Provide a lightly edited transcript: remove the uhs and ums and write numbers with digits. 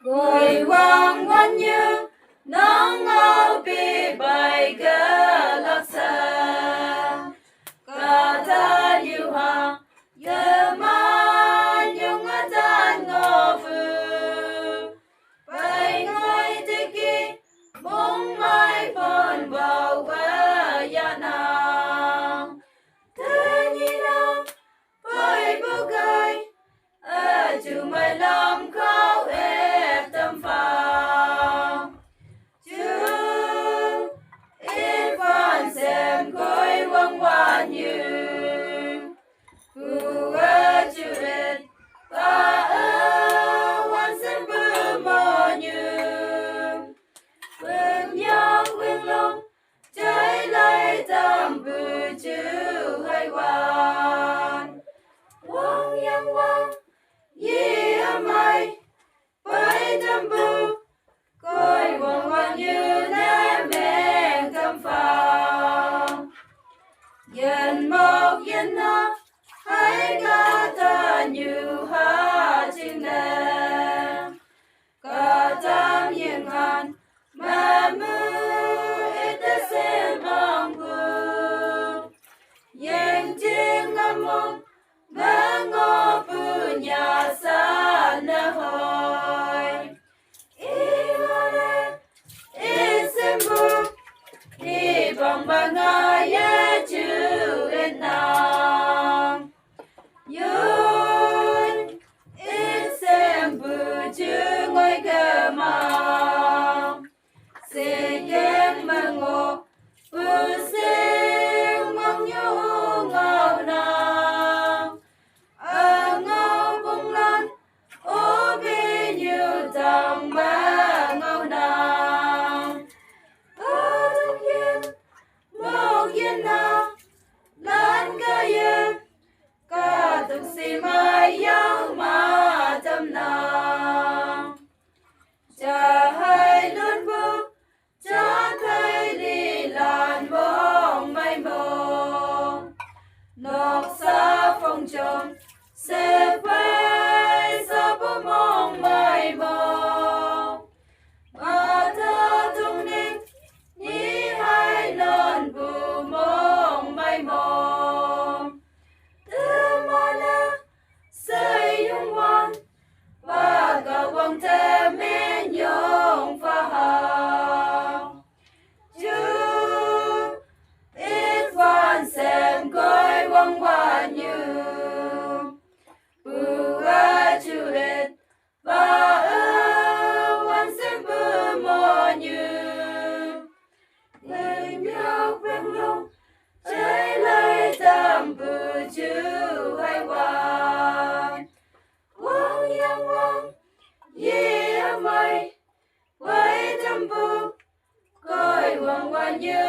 Cội hoàng ngoan như nắng ngao bị bài ca lạc xa cả ta như hoa giờ mai nhung ở tan ngô phư bài ngôi thế kỷ mong mai phồn vào qua ya nàng thế như nào với bố gái ở chú mai làm khao ép tâm phàm chú ít phản xem khối quang hoa như phù ở chú ít và ở quan xem bư mơ như vương nhau vương long trái lại tam bư chú hay hoàn quang yang quang ye amai pai tam bư coi quang quang như nè mẹ tâm phàm yên mộc yên na hãy ca ta như ha chim nè ca tam yên hàn mà mưa ít xem lòng vương yên chiêng ngâm mong mà ngô bư nhà xa nè hỏi ít xem bư đi bằng ba ngài ye chữ lên nam yun ít xem bư chữ ngôi cơ mà sẽ yên mà ngô bư sinh mong nhu ngao nam ở ngao bông lan ô bi như tàng ba ngao nam ở trong yên một yên nào lan ca yên ca tục si mai yêu mà tâm nào cha hay luôn bước cha thấy đi làn bóng mây mộng nọc xa phong trần sẽ phải xa bóng mong mây mộng mà ta tung ninh ni hai lần bù mong mây mộng tư mana say yung wan và cả quang thế mê nhung pha hào chú ít van xem coi quang hoa như bù a chú ít và quan xem bù mò như người nhau quen lòng trái lại tam bù chú hay hoàn quang yang quang ye amai quay tam bù coi quang hoa như